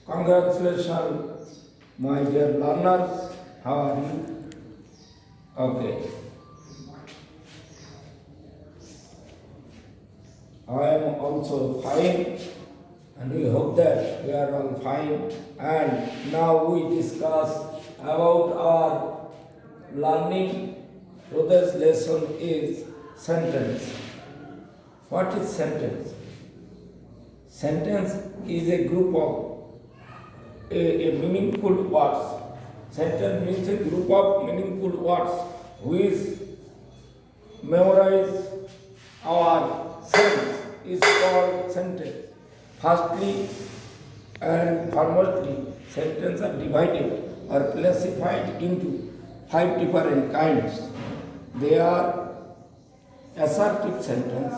Congratulations, my dear learners. How are you? Okay. I am also fine, and we hope that we are all fine. And now we discuss about our learning. Today's lesson is sentence. What is sentence? Sentence is a group of a meaningful words. Sentence means a group of meaningful words which memorize our sense is called sentence. Firstly and formerly, sentences are divided or classified into 5 different kinds. They are assertive sentence,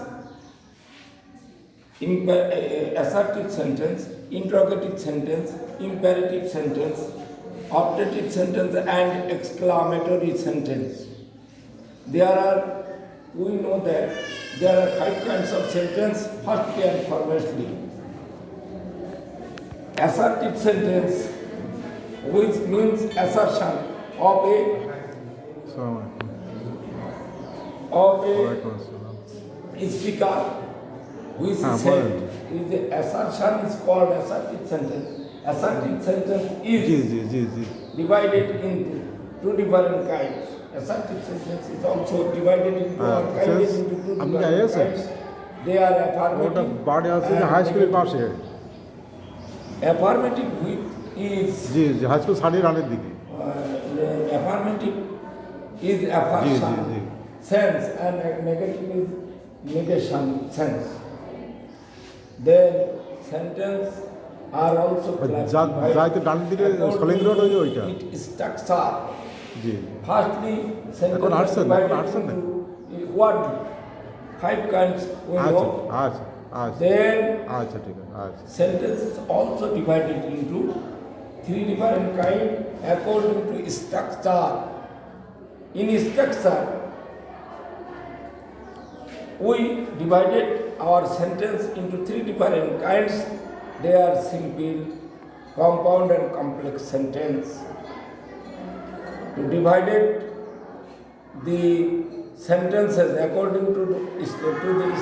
assertive sentence, interrogative sentence, imperative sentence, optative sentence, and exclamatory sentence. We know that there are 5 kinds of sentence, firstly and formerly. Assertive sentence, which means assertion of a speaker, which said is the assertion is called assertive sentence. Assertive sentence is divided into 2 different kinds. Assertive sentence is also divided into two different kinds. They are affirmative. high school pass here. Affirmative which is high school সাড়ে রানের দিকে affirmative is affirmation sense and negative is negation sense. Then sentence are also যাইতে ডান দিকে scrolling road ওই ওইটা it structure. G Firstly, এখন আসছেন না what 5 kinds we know. আচ্ছা Then আচ্ছা ঠিক আছে আচ্ছা sentence is also divided into 3 different kinds according to structure. In structure, we divided our sentence into 3 different kinds. They are simple, compound, and complex sentence. To divide the sentences according to the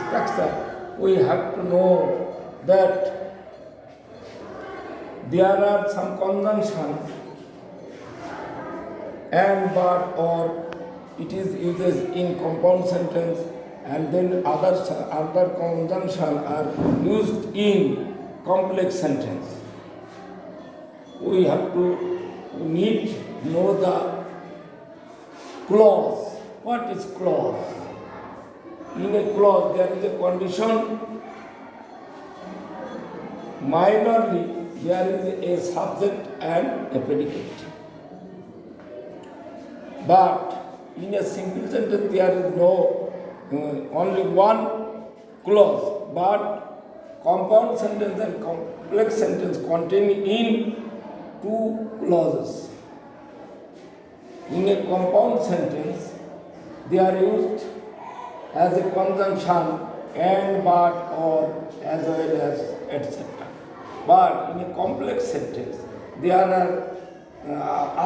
structure, we have to know that there are some conjunctions and but or it is used in compound sentence, and then other conjunction are used in complex sentence. We need to know the clause. What is clause? In a clause there is a condition. Minorly there is a subject and a predicate. But in a simple sentence there is no only one clause. But compound sentence and complex sentence contain in 2 clauses. In a compound sentence, they are used as a conjunction and but or as well as etc. But in a complex sentence, there are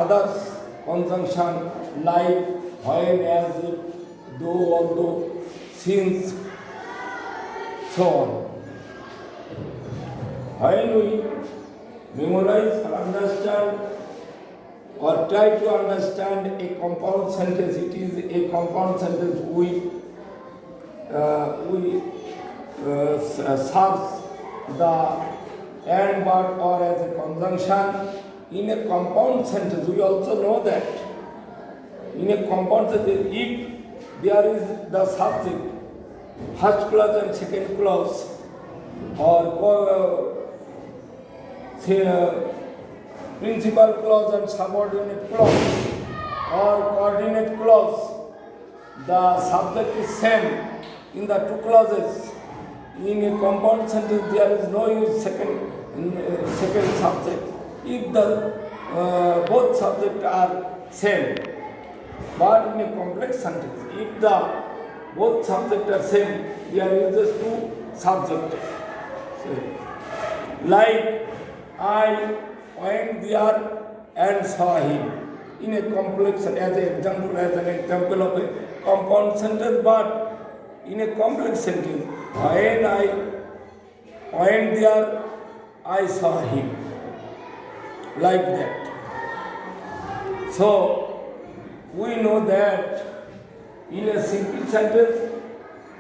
other conjunction like when, as, if, though, although, since, so on. When we memorize or understand or try to understand a compound sentence, it is a compound sentence serves the and but or as a conjunction. In a compound sentence, we also know that in a compound sentence, if there is the subject, first clause and second clause, or principal clause and subordinate clause, or coordinate clause, the subject is same in the 2 clauses. In a compound sentence, there is no use second subject. If the both subjects are same, but in a complex sentence, if the both subjects are same, there is just 2 subjects. Like I went there and saw him in a complex, as an example of a compound sentence, but in a complex sentence. When I went there, I saw him. Like that. So, we know that in a simple sentence,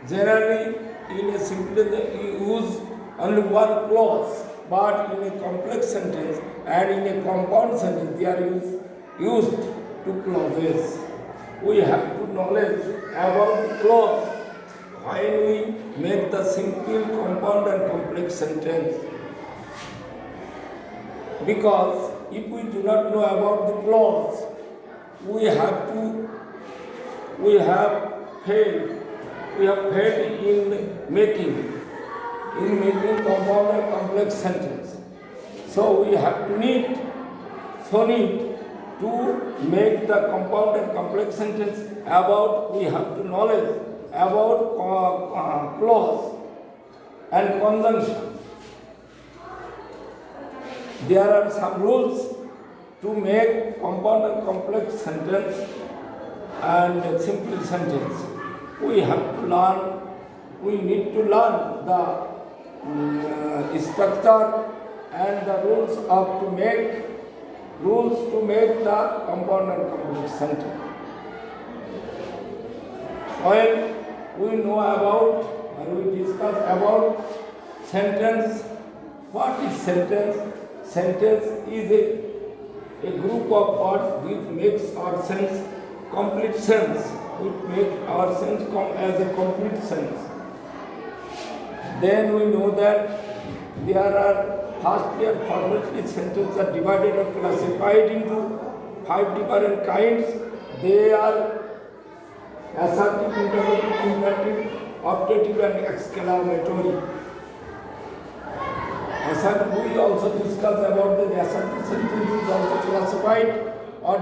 generally in a simple sentence you use only one clause, but in a complex sentence and in a compound sentence they are used two clauses. We have to knowledge about the clause when we make the simple, compound and complex sentence. Because if we do not know about the clause, we have failed in making compound and complex sentence. So we have to need to make the compound and complex sentence we have to knowledge about clause and conjunction. There are some rules to make compound and complex sentence and simple sentence. We need to learn the structure and the rules to make the compound and complex sentence. When we know about or we discuss about sentence, what is sentence? Sentence is a group of words which makes our sense complete sense, which make our sense come as a complete sense. Then we know that there are firstly and formerly sentences are divided or classified into 5 different kinds. They are assertive, interrogative, imperative, optative and exclamatory. We also discuss about the assertive sentences also classified or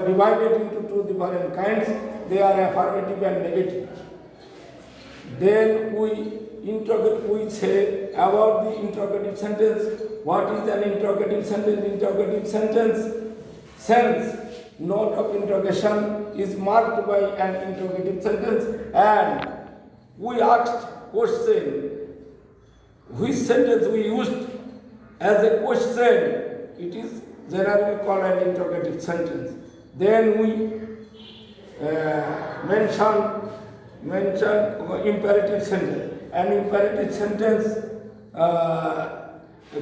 divided into 2 different kinds. They are affirmative and negative. Then we say about the interrogative sentence. What is an interrogative sentence? Interrogative sentence sense note of interrogation is marked by an interrogative sentence, and we asked question. Which sentence we used as a question, it is generally called an interrogative sentence. Then we mention imperative sentence. An imperative sentence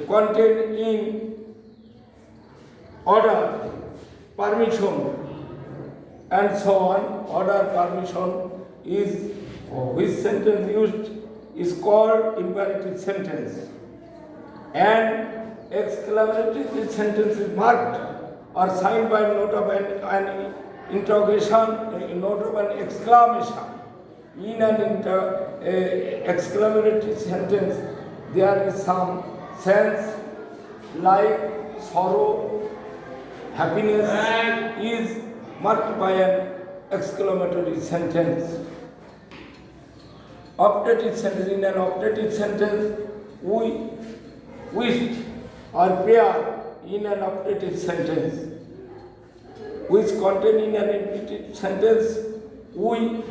contained in order, permission, and so on. Order, permission is which sentence used is called imperative sentence. And exclamatory sentence is marked or signed by note of an interrogation, a note of an exclamation. In an exclamatory sentence, there is some sense like sorrow, happiness is marked by an exclamatory sentence. Optative sentence. In an optative sentence, we wished or prayer in an optative sentence, which contained in an imperative sentence, we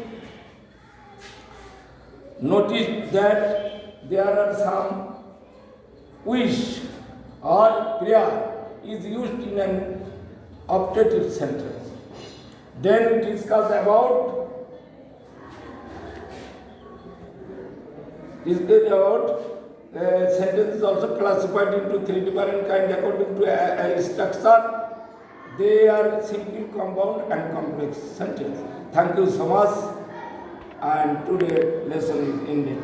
notice that there are some wish or prayer is used in an optative sentence. Then we discuss about sentences also classified into 3 different kinds according to a structure. They are simple, compound and complex sentence. Thank you so much, and today's lesson is ended.